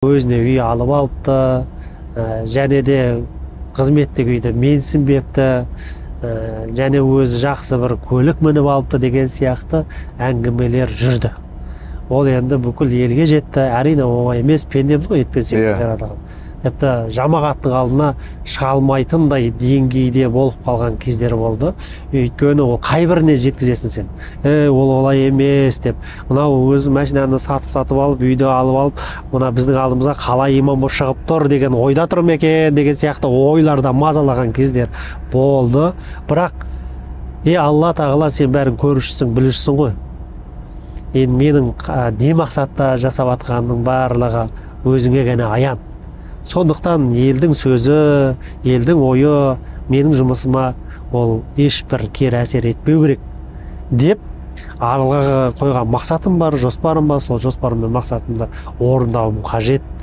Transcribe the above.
өзіне үй алып алыпты, және де қызметтік үйді менсінбепті, және өзі жақсы бір көлік мініп алыпты деген сияқты әңгімелер жүрді. Ол енді бүкіл елге жетті. Әрине оңай емес, пендеміз ғой, ет пен сүйектен жаратылған. Тіпті жамағаттың алдына шыға алмайтындай деңгейде болып қалған кездері болды. Өйткені ол қай біріне жеткізесің сен? Ол олай емес деп. Мынау өзі машинаны сатып алып, үйді алып алып, мына біздің алдымызға қалай имам болып шығып тұр деген ойда тұр ма екен деген сияқты ойларда мазалаған кездер болды. Бірақ Алла тағала сен бәрін көрушісің, білушісің ғой. Енді менің не мақсатта жасап атқанның барлығы өзіңе ғана аян. Сондықтан елдің сөзі, елдің ойы менің жұмысыма ол ешбір кері әсер етпеу керек деп алға қойған мақсатым бар, жоспарым бар. Сол жоспарым мен мақсатымды орындауым қажет.